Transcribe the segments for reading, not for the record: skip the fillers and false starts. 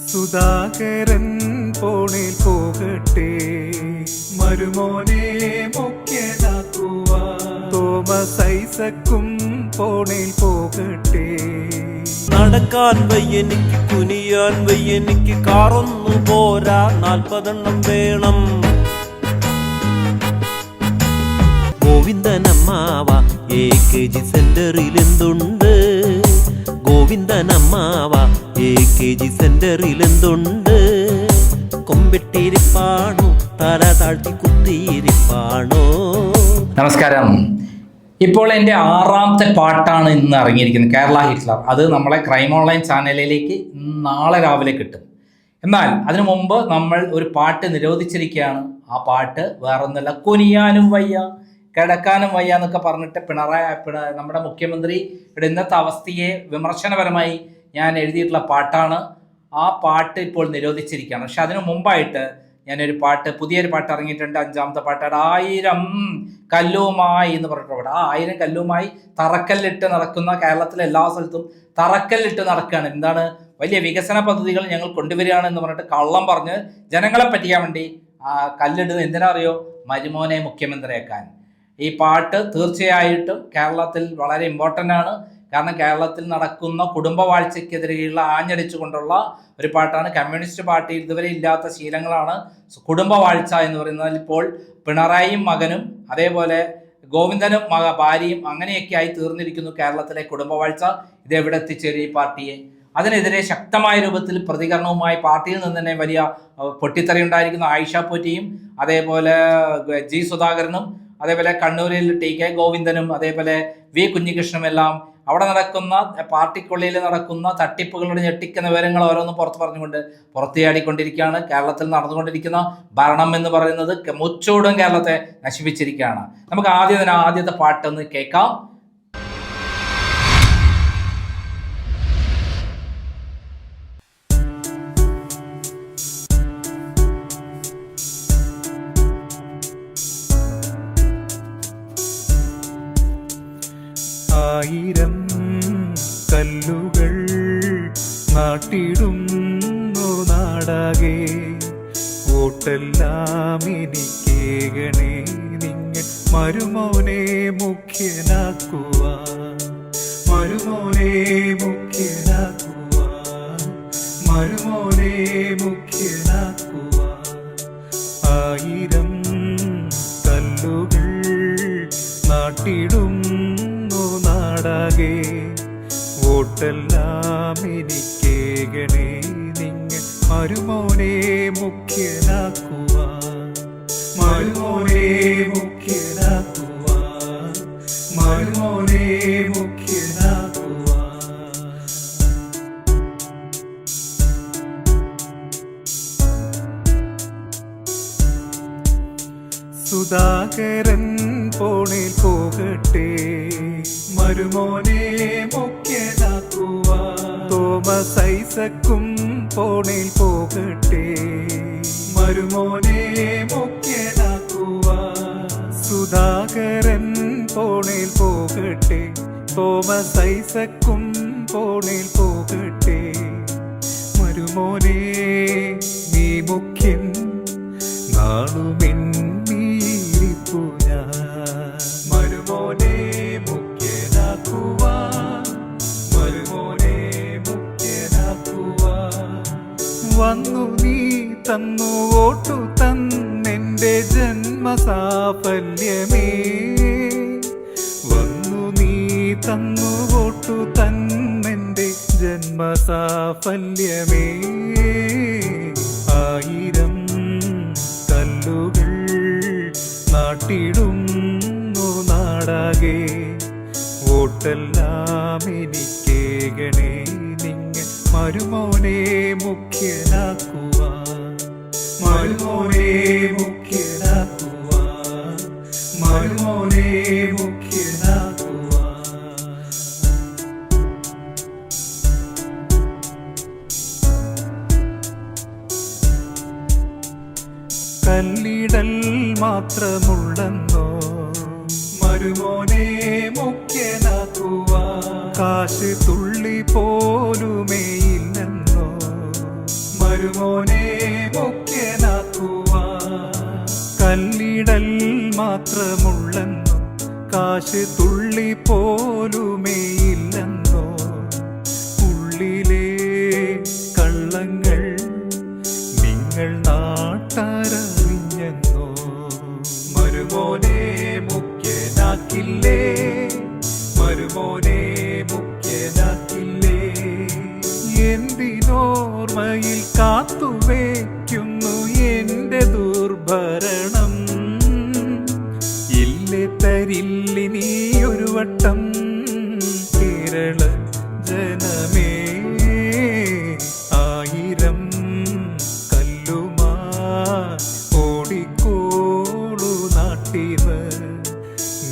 സുധാകരൻ പോണേൽ പോകട്ടെ, മരുമോനെ മുഖ്യനാക്കുവാൻ. തോമസ് ഐസക്കും പോണേൽ പോകട്ടെ. നടക്കാൻ വയ്യെനിക്ക്, കുനിയാൻ വയ്യെനിക്ക്, കാറൊന്നു പോരാ 40 വേണം. ഗോവിന്ദനമ്മാവ AKG സെന്ററിൽ എന്തുണ്ട്? ഗോവിന്ദനമ്മാവ AKG സെന്ററിൽ എന്തുണ്ട്? കൊമ്പിട്ടിരിപ്പാണോ, തല താഴ്ത്തി കുത്തിയിരിപ്പാണോ? നമസ്കാരം. ഇപ്പോൾ എൻ്റെ 6ാമത്തെ പാട്ടാണ് ഇന്ന് ഇറങ്ങിയിരിക്കുന്നത്, കേരള ഹിറ്റ്ലർ. അത് നമ്മളെ ക്രൈം ഓൺലൈൻ ചാനലിലേക്ക് നാളെ രാവിലെ കിട്ടും. എന്നാൽ അതിനു മുമ്പ് നമ്മൾ ഒരു പാട്ട് നിരോധിച്ചിരിക്കുകയാണ്. ആ പാട്ട് വേറൊന്നുമല്ല, കുനിയാനും വയ്യ കിടക്കാനും വയ്യ എന്നൊക്കെ പറഞ്ഞിട്ട് നമ്മുടെ മുഖ്യമന്ത്രിയുടെ ഇന്നത്തെ അവസ്ഥയെ വിമർശനപരമായി ഞാൻ എഴുതിയിട്ടുള്ള പാട്ടാണ്. ആ പാട്ട് ഇപ്പോൾ നിരോധിച്ചിരിക്കുകയാണ്. പക്ഷെ അതിനു മുമ്പായിട്ട് ഞാനൊരു പുതിയൊരു പാട്ട് ഇറങ്ങിയിട്ടുണ്ട്. 5ാമത്തെ പാട്ടാണ് 1000 കല്ലുമായി എന്ന് പറഞ്ഞിട്ടുണ്ട്. ആ 1000 കല്ലുമായി തറക്കല്ലിട്ട് നടക്കുന്ന, കേരളത്തിലെ എല്ലാ സ്ഥലത്തും തറക്കല്ലിട്ട് നടക്കുകയാണ്. എന്താണ്, വലിയ വികസന പദ്ധതികൾ ഞങ്ങൾ കൊണ്ടുവരികയാണ് എന്ന് പറഞ്ഞിട്ട് കള്ളം പറഞ്ഞ് ജനങ്ങളെ പറ്റിക്കാൻ വേണ്ടി കല്ലിടുന്നത് എന്തിനാ അറിയോ? മരുമോനെ മുഖ്യമന്ത്രിയാക്കാൻ. ഈ പാട്ട് തീർച്ചയായിട്ടും കേരളത്തിൽ വളരെ ഇമ്പോർട്ടൻ്റ് ആണ്. കാരണം കേരളത്തിൽ നടക്കുന്ന കുടുംബവാഴ്ചയ്ക്കെതിരെയുള്ള ആഞ്ഞടിച്ചുകൊണ്ടുള്ള ഒരു പാട്ടാണ്. കമ്മ്യൂണിസ്റ്റ് പാർട്ടിയിൽ ഇതുവരെ ഇല്ലാത്ത ശീലങ്ങളാണ് കുടുംബവാഴ്ച എന്ന് പറയുന്നത്. ഇപ്പോൾ പിണറായിയും മകനും അതേപോലെ ഗോവിന്ദനും ഭാര്യയും അങ്ങനെയൊക്കെ ആയി തീർന്നിരിക്കുന്നു കേരളത്തിലെ കുടുംബവാഴ്ച. ഇതെവിടെ എത്തിച്ചേരും ഈ പാർട്ടിയെ? അതിനെതിരെ ശക്തമായ രൂപത്തിൽ പ്രതികരണവുമായി പാർട്ടിയിൽ നിന്ന് തന്നെ വലിയ പൊട്ടിത്തെറി ഉണ്ടായിരിക്കുന്ന ആയിഷ പോറ്റിയും അതേപോലെ ജി സുധാകരനും അതേപോലെ കണ്ണൂരിൽ TK ഗോവിന്ദനും അതേപോലെ V കുഞ്ഞികൃഷ്ണനും എല്ലാം അവിടെ നടക്കുന്ന പാർട്ടിക്കുള്ളിൽ നടക്കുന്ന തട്ടിപ്പുകളുടെ ഞെട്ടിക്കുന്ന വിവരങ്ങൾ ഓരോന്നും പറഞ്ഞുകൊണ്ട് പുറത്തുചാടിക്കൊണ്ടിരിക്കുകയാണ്. കേരളത്തിൽ നടന്നുകൊണ്ടിരിക്കുന്ന ഭരണം എന്ന് പറയുന്നത് മുച്ചൂടും കേരളത്തെ നശിപ്പിച്ചിരിക്കുകയാണ്. നമുക്ക് ആദ്യത്തെ പാട്ടൊന്ന് കേൾക്കാം. ആയിരം കല്ലുകൾ നാട്ടിടുന്നു നാടാകെ, വോട്ടെല്ലാം എനിക്കേകണേ നിങ്ങൾ മരുമോനെ മുഖ്യനാക്കുവാൻ. മരുമോനെ മുഖ്യനാക്കുവാൻ, മരുമോനെ മുഖ്യനാക്കുവാൻ. 1000 കല്ലുകൾ നാട്ടിടും നാടാകെ, വോട്ടെല്ലാം എനിക്കേകണേ നിങ്ങൾ മരുമോനെ മുഖ്യനാക്കുവാൻ. മരുമോനെ മുഖ്യനാക്കുവാൻ, മരുമോനെ മുഖ്യനാക്കുവാൻ. സുധാകരൻ പോണേൽ പോകട്ടെ, മരുമോനെ മുഖ്യനാക്കുവാൻ. തോമസ് ഐസക്കും പോണേൽ പോകട്ടെ, മരുമോനെ മുഖ്യനാക്കുവാൻ. സുധാകരൻ പോണേൽ പോകട്ടെ, തോമസ് ഐസക്കും പോണേൽ പോകട്ടെ. മരുമോനെ നീ മുഖ്യൻ, നാളുമെന്നീരിപ്പു ഞാൻ. മരുമോനെ മുഖ്യനാക്കുവാൻ, മരുമോനെ മുഖ്യനാക്കുവാൻ. വന്നു നീ തന്നു വോട്ടു തന്നെൻ്റെ ജന്മസാഫല്യമേ. വന്നു നീ തന്നു വോട്ടു തന്നെൻ്റെ ജന്മസാഫല്യമേ. 1000 കല്ലുകൾ നാട്ടിടുന്നു നാടാകെ, വോട്ടെല്ലാം എനിക്കേകണേ നിങ്ങൾ മരുമോനെ മുഖ്യനാക്കുവാൻ. മരുമോനെ മുഖ്യനാക്കുവാൻ, മരുമോനെ മുഖ്യനാക്കുവാൻ. കല്ലിടൽ മാത്രമുള്ളെന്നോ മരുമോനെ മുഖ്യനാക്കുവാൻ. കാശ് തുള്ളി പോലുമേയില്ലെന്നോ മരുമോനെ മുഖ്യനാക്കുവാൻ. കല്ലിടൽ മാത്രമുള്ളെന്നോ കാശ് തുള്ളി പോലുമേയില്ലെന്നോ ഉള്ളിലെ കള്ളങ്ങൾ നിങ്ങൾ നാട്ടാരറിഞ്ഞെന്നോ. മരുമോനെ മുഖ്യനാക്കില്ലേ, മരുമോനെ മുഖ്യനാക്കില്ലേ. എന്തിനോർമ്മയിൽ കാത്തുവയ്ക്കുന്നു എന്റെ ദുർഭരണം. ഇല്ലേ തരില്ലിനി ഒരു വട്ടം കേരള ജനമേ. ആയിരം കല്ലുമാ ഓടിക്കോളു നാട്ടിന്ന്.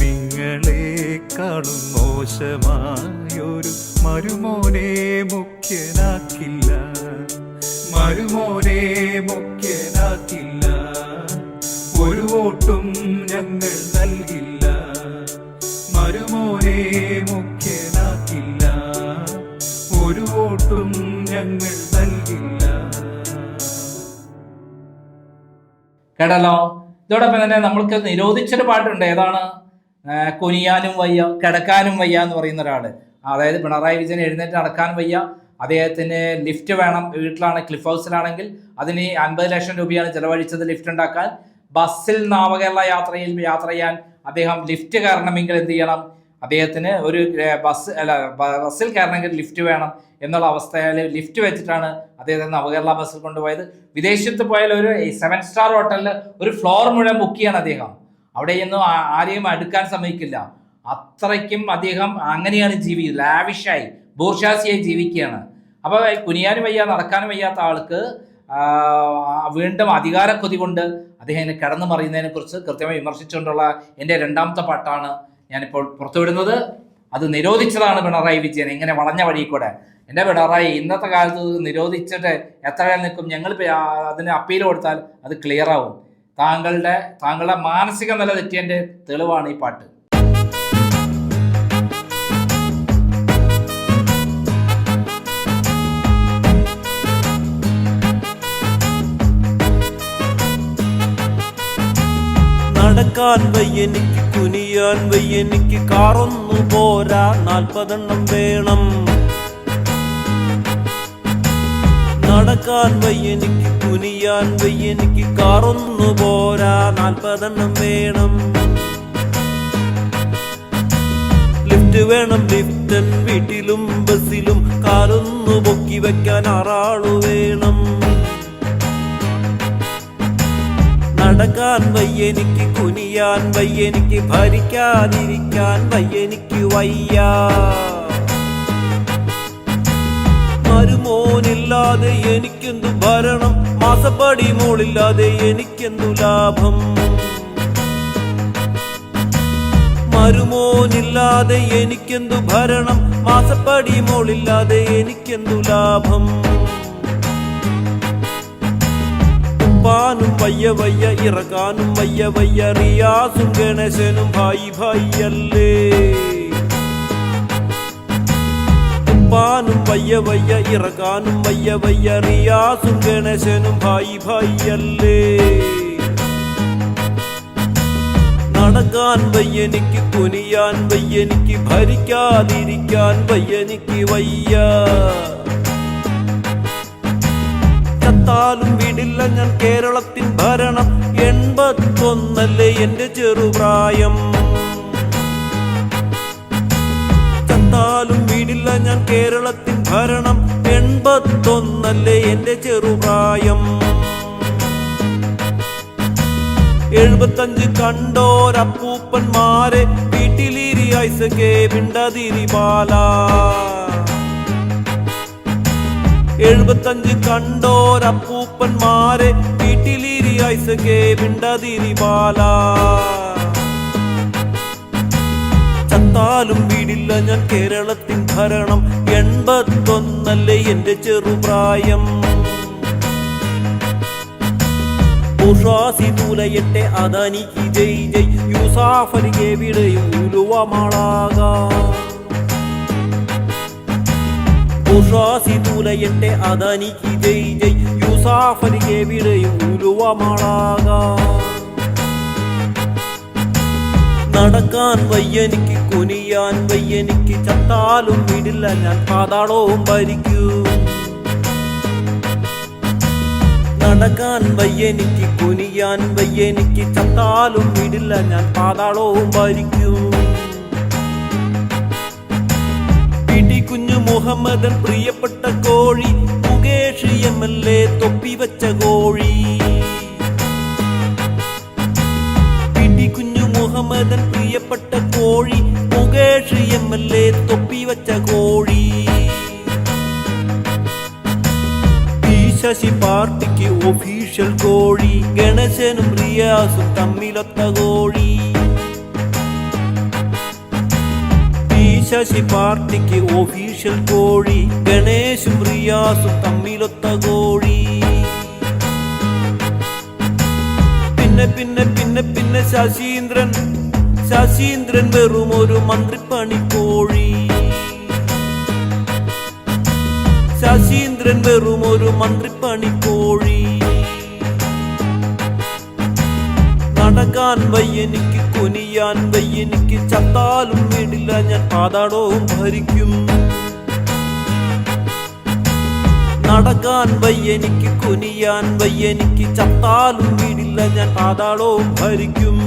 നിങ്ങളെക്കാളും മോശമായൊരു മരുമോനെ മുഖ്യനാക്കില്ല, മരുമോനെ മുഖ്യനാക്കില്ല. ഒരു വോട്ടും ഞങ്ങൾ നൽകില്ല, മരുമോനെ മുഖ്യനാക്കില്ല. ഒരു വോട്ടും ഞങ്ങൾ നൽകില്ല. കേട്ടല്ലോ. ഇതോടൊപ്പം തന്നെ നമ്മൾക്ക് നിരോധിച്ചൊരു പാട്ടുണ്ട്. ഏതാണ്? കുനിയാനും വയ്യ കിടക്കാനും വയ്യ എന്ന് പറയുന്ന ഒരാൾ. അതായത് പിണറായി വിജയൻ എഴുന്നേറ്റ് നടക്കാൻ വയ്യ, അദ്ദേഹത്തിന് ലിഫ്റ്റ് വേണം. വീട്ടിലാണ്, ക്ലിഫ് ഹൗസിലാണെങ്കിൽ അതിന് 50 ലക്ഷം രൂപയാണ് ചെലവഴിച്ചത് ലിഫ്റ്റ് ഉണ്ടാക്കാൻ. ബസ്സിൽ നവകേരള യാത്ര ചെയ്യാൻ അദ്ദേഹം ലിഫ്റ്റ് കയറണമെങ്കിൽ എന്ത് ചെയ്യണം? അദ്ദേഹത്തിന് ഒരു ബസ്സിൽ കയറണമെങ്കിൽ ലിഫ്റ്റ് വേണം എന്നുള്ള അവസ്ഥയിൽ ലിഫ്റ്റ് വെച്ചിട്ടാണ് അദ്ദേഹത്തെ നവകേരള ബസ്സിൽ കൊണ്ടുപോയത്. വിദേശത്ത് പോയാൽ ഒരു 7 സ്റ്റാർ ഹോട്ടലിൽ ഒരു ഫ്ലോർ മുഴുവൻ ബുക്ക് ചെയ്യാണ് അദ്ദേഹം. അവിടെയൊന്നും ആരെയും അടുക്കാൻ സമ്മതിക്കില്ല. അത്രയ്ക്കും അദ്ദേഹം അങ്ങനെയാണ് ലാവിഷായി ബൂർഷാസിയായി ജീവിക്കുകയാണ്. അപ്പോൾ കുനിയാനും വയ്യ നടക്കാനും വയ്യാത്ത ആൾക്ക് വീണ്ടും അധികാരക്കൊതി കൊണ്ട് അദ്ദേഹം കിടന്നു മറിയുന്നതിനെ കുറിച്ച് കൃത്യമായി വിമർശിച്ചുകൊണ്ടുള്ള എൻ്റെ 2ാമത്തെ പാട്ടാണ് ഞാനിപ്പോൾ പുറത്തുവിടുന്നത്. അത് നിരോധിച്ചതാണ് പിണറായി വിജയൻ, ഇങ്ങനെ വളഞ്ഞ വഴി കൂടെ. എൻ്റെ പിണറായി, ഇന്നത്തെ കാലത്ത് നിരോധിച്ചിട്ട് എത്ര നിൽക്കും? ഞങ്ങൾ അതിന് അപ്പീൽ കൊടുത്താൽ അത് ക്ലിയർ ആവും. താങ്കളുടെ മാനസിക നില തെറ്റിയതിൻ്റെ തെളിവാണ് ഈ പാട്ട്. നടക്കാൻ വയ്യെനിക്ക്, കുനിയാൻ വയ്യെനിക്ക്, കാറൊന്നു പോരാ 40 എണ്ണം വേണം. നടക്കാൻ വയ്യെനിക്ക്, കുനിയാൻ വയ്യെനിക്ക്, കാറൊന്നു പോരാ 40 എണ്ണം വേണം. ലിഫ്റ്റ് വേണം ലിഫ്റ്റൻ, വീട്ടിലും ബസ്സിലും കാലൊന്നു പൊക്കി വെക്കാൻ 6 ആളു വേണം. നടക്കാൻ വയ്യെനിക്ക്, കുനിയാൻ വയ്യെനിക്ക്, ഭരിക്കാതിരിക്കാൻ വയ്യെനിക്ക് വയ്യ. മരുമോനില്ലാതെ എനിക്കെന്തു ഭരണം, മാസപ്പടി മോളില്ലാതെ എനിക്കെന്തു ലാഭം. മരുമോനില്ലാതെ എനിക്കെന്തു ഭരണം, മാസപ്പടി മോളില്ലാതെ എനിക്കെന്തു ലാഭം. ഉപ്പാനും വയ്യ വയ്യ, ഇറക്കാനും വയ്യ വയ്യ, റിയാസും ഗണേശനും ഭായി ഭായിയല്ലേ. ഉപ്പാനും വയ്യ വയ്യ, ഇറക്കാനും വയ്യ വയ്യ, റിയാസും ഗണേശനും ഭായി ഭായിയല്ലേ. നടക്കാൻ വയ്യെനിക്ക്, കുനിയാൻ വയ്യെനിക്ക്, ഭരിക്കാതിരിക്കാൻ വയ്യെനിക്ക് വയ്യ. ചത്താലും വിടില്ല ഞാൻ കേരളത്തിൻ ഭരണം, 81 എന്റെ ചെറുപ്രായം. ചത്താലും വിടില്ല ഞാൻ കേരളത്തിൻ ഭരണം, 81 എന്റെ ചെറുപ്രായം. 75 കണ്ടോരപ്പൂപ്പന്മാരെ വീട്ടിലിരി ഐസകെ മിണ്ടതിരി ബാല. 75 കണ്ടോരപ്പൂപ്പന്മാരെ വീട്ടിലിരി ഐസകെ മിണ്ടതിരി ബാല. ചത്താലും വീടില്ല ഞാൻ കേരളത്തിൻ ഭരണം, 81 എന്റെ ചെറുപ്രായം. ഉഷാസി തൂലയട്ടെ അദാനിക്ക് ജയ് ജയ്, യൂസാഫലിക്ക് എവിടെയും ഉലുവമാളാകാം. ഉഷാസി തൂലയട്ടെ അദാനിക്ക് ജയ് ജയ്, മുസാഫരിക്ക് എവിടെയും ഉരുവമാളാകാം. നടക്കാൻ വയ്യനിക്ക്, കുനിയാൻ വയ്യനിക്ക്, ചത്താലും വിടില്ല ഞാൻ പാതാളവും ഭരിക്കും. നടക്കാൻ വയ്യനിക്ക്, കുനിയാൻ വയ്യനിക്ക്, ചത്താലും വിടില്ല ഞാൻ പാതാളവും ഭരിക്കും. പിടികുഞ്ഞു മുഹമ്മദൻ പ്രിയപ്പെട്ട കോഴി, മുകേഷ് MLA തൊപ്പി വച്ച കോഴി. പിടികുഞ്ഞു മുഹമ്മദൻ പ്രിയപ്പെട്ട കോഴി, മുകേഷ് MLA തൊപ്പി വച്ച കോഴി. ശശി പാർട്ടിക്ക് ഒഫീഷ്യൽ കോഴി, ഗണേശനും റിയാസും തമ്മിലൊത്ത കോഴി. ശശി പാർട്ടിക്ക് ഒഫീഷ്യൽ കോഴി, ഗണേശും റിയാസും തമ്മിലൊത്ത കോഴി. പിന്നെ പിന്നെ പിന്നെ പിന്നെ ശശീന്ദ്രൻ വെറും ഒരു മന്ത്രിപ്പണി കോഴി. ശശീന്ദ്രൻ വെറും ഒരു മന്ത്രിപ്പണി കോഴി. നടക്കാൻ വയ്യനിക്ക്, കുനിയാൻ വയ്യനിക്ക്, ചത്താലും വീടില്ല ഞാൻ പാതാളവും ഭരിക്കും. നടക്കാൻ വയ്യനിക്ക്, കുനിയാൻ വയ്യനിക്ക്, ചത്താലും വീടില്ല ഞാൻ പാതാളവും ഭരിക്കും.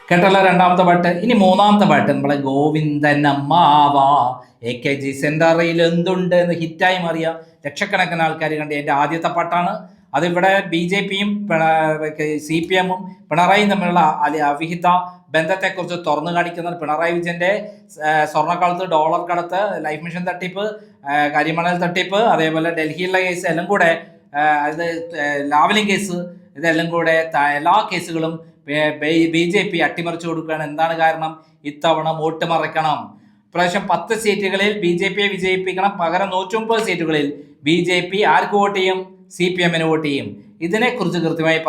കേട്ടല്ലോ രണ്ടാമത്തെ പാട്ട്. ഇനി മൂന്നാമത്തെ പാട്ട് നമ്മളെ ഗോവിന്ദൻ അമ്മാവ AKG സെന്ററിൽ എന്തുണ്ട് എന്ന് ഹിറ്റായി മാറിയ ലക്ഷക്കണക്കിന് ആൾക്കാർ കണ്ട് എൻ്റെ ആദ്യത്തെ പാട്ടാണ്. അതിവിടെ BJPയും CPM-ഉം പിണറായിയും തമ്മിലുള്ള അവിഹിത ബന്ധത്തെക്കുറിച്ച് തുറന്നു കാണിക്കുന്നത്. പിണറായി വിജയൻ്റെ സ്വർണ്ണക്കടത്ത്, ഡോളർ കടത്ത്, ലൈഫ് മിഷൻ തട്ടിപ്പ്, കരിമണൽ തട്ടിപ്പ്, അതേപോലെ ഡൽഹിയിലെ കേസ് എല്ലാം കൂടെ, അത് ലാവലിംഗ് കേസ്, ഇതെല്ലാം കൂടെ എല്ലാ കേസുകളും BJP അട്ടിമറിച്ചു കൊടുക്കുകയാണ്. എന്താണ് കാരണം? ഇത്തവണ വോട്ട് മറിക്കണം. ഇപ്രാവശ്യം 10 സീറ്റുകളിൽ BJPയെ വിജയിപ്പിക്കണം. പകരം 130 സീറ്റുകളിൽ BJP ആർക്ക് വോട്ട് ചെയ്യും? CPM-ന് വോട്ട് ചെയ്യും. ഇതിനെക്കുറിച്ച് കൃത്യമായി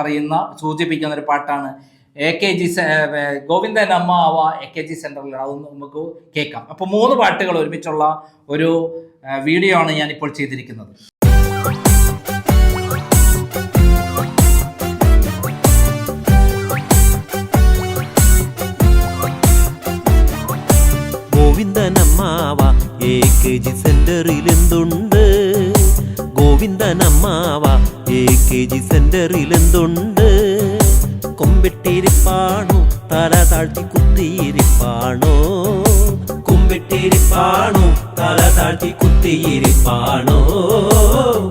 സൂചിപ്പിക്കുന്ന ഒരു പാട്ടാണ് AKG ഗോവിന്ദൻ അമ്മാവ AKG സെന്ററിൽ. അത് നമുക്ക് കേൾക്കാം. അപ്പോൾ 3 പാട്ടുകൾ ഒരുമിച്ചുള്ള ഒരു വീഡിയോ ആണ് ഞാനിപ്പോൾ ചെയ്തിരിക്കുന്നത്. ഗോവിന്ദനമ്മാവ AKG സെന്ററിൽ എന്തുണ്ട്? ഗോവിന്ദനമ്മാവ AKG സെന്ററിൽ എന്തുണ്ട്? കൊമ്പിട്ടിരിപ്പാണോ, തല താഴ്ത്തി കുത്തിയിരിപ്പാണോ? കൊമ്പിട്ടിരിപ്പാണോ, തല താഴ്ത്തി കുത്തിയിരിപ്പാണോ?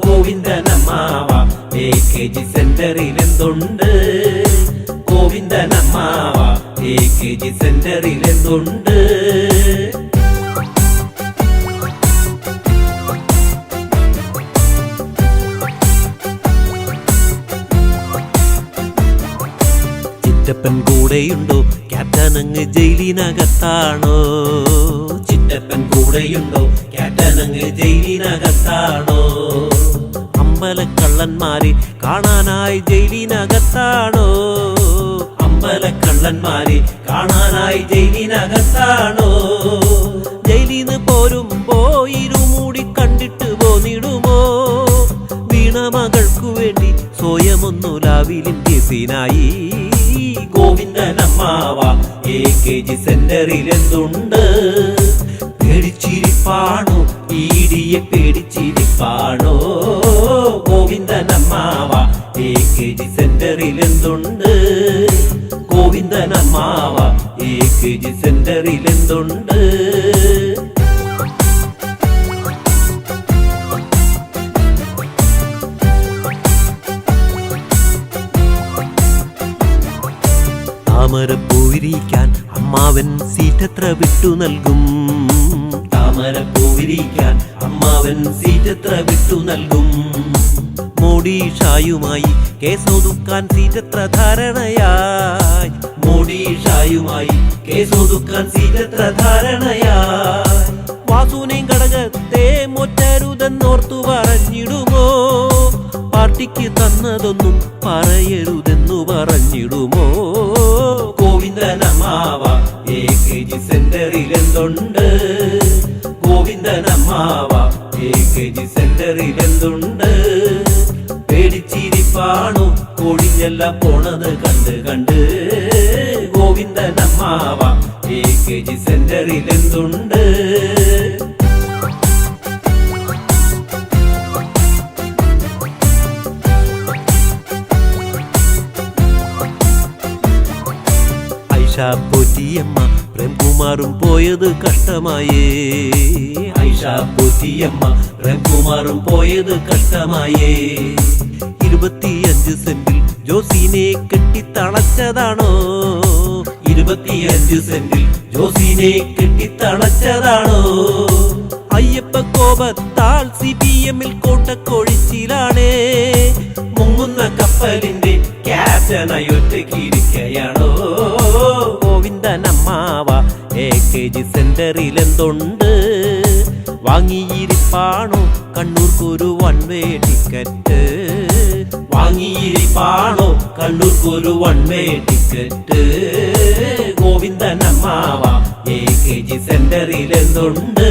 ഗോവിന്ദനമ്മാവ AKG സെന്ററിൽ എന്തുണ്ട്? ഗോവിന്ദനമ്മാവ AKG സെന്ററിൽ എന്തുണ്ട്? ചിറ്റപ്പൻ കൂടെയുണ്ടോ? ക്യാപ്റ്റൻ അങ്ങ് ജയിലിനകത്താണോ? ചിറ്റപ്പൻ കൂടെയുണ്ടോ? ക്യാപ്റ്റൻ അങ്ങ് ജയിലിനകത്താണോ? അമ്പലക്കള്ളന്മാരെ കാണാനായി ജയിലിനകത്താണോ? അമ്പലക്കള്ളന്മാരെ കാണാനായി ജയിലിനകത്താണോ? ജയിലിന്ന് പോരുമ്പോ ഇരുമൂടി കണ്ടിട്ട് പോന്നിടുമോ? വീണ മകൾക്കു വേണ്ടി സ്വയമൊന്നു ലാവിലിൻ കേസിനായി. ഗോവിന്ദനമ്മാവ AKG സെന്ററിൽ എന്തുണ്ട്? പേടിച്ചിരിപ്പാണോ? ഈടിയെ പേടിച്ചിരിപ്പാണോ? ഗോവിന്ദനമ്മാവ AKG സെന്ററിൽ എന്തുണ്ട്? ഗോവിന്ദനമ്മാവ AKG സെന്ററിൽ എന്തുണ്ട്? താമരപ്പൂവിരിക്കാൻ അമ്മാവൻ സീറ്റെത്ര വിട്ടു നൽകും? താമരപ്പൂവിരിക്കാൻ അമ്മാവൻ സീറ്റെത്ര വിട്ടു നൽകും? മോഡി ഷായുമായി കേസൊതുക്കാൻ സീറ്റെത്ര ധാരണയായി? മോഡി ഷായുമായി കേസൊതുക്കാൻ സീറ്റെത്ര ധാരണയായി? വാസുനെയും ഘടകത്തെ മൊറ്റരുതെന്നോർത്തു പറഞ്ഞിടുമോ? പാർട്ടിക്ക് തന്നതൊന്നും പറയരുതെന്നു പറഞ്ഞിടുമോ? ഗോവിന്ദനമ്മാവ AKG സെന്ററിൽ എന്തുണ്ട്? ഗോവിന്ദനമ്മാവ AKG സെന്ററിൽ എന്തുണ്ട്? പേടിച്ചിരിപ്പാണു കോടിഞ്ഞെല്ലാം പോണത് കണ്ട് കണ്ട്. ഗോവിന്ദനമ്മാവ AKG സെന്ററിൽ എന്തുണ്ട്? പോറ്റിയമ്മ പ്രേംകുമാറും പോയത് കഷ്ടമായേ. ഐഷ പോറ്റിയമ്മ പ്രേംകുമാറും പോയത് കഷ്ടമായേ. 25 സെന്റിൽ ജോസിനെ കെട്ടിത്തളച്ചതാണോ? 25 സെന്റിൽ ജോസിനെ കെട്ടിത്തളച്ചതാണോ? അയ്യപ്പ കോപത്താൽ CPM കോട്ടക്കൊഴിച്ചിലാണേ. മുങ്ങുന്ന കപ്പലിന്റെ ക്യാപ്റ്റനായി ഒറ്റയ്ക്കിരിക്കയാണോ? ഗോവിന്ദനമ്മാവ AKG സെന്ററിൽ എന്തുണ്ട്? വാങ്ങിയിരിപ്പാണോ കണ്ണൂർക്കൊരു വൺ വേ ടിക്കറ്റ്? വാങ്ങിയിരിപ്പാണോ കണ്ണൂർക്കൊരു വൺ വേ ടിക്കറ്റ്? ഗോവിന്ദനമ്മാവ AKG സെന്ററിൽ എന്തുണ്ട്?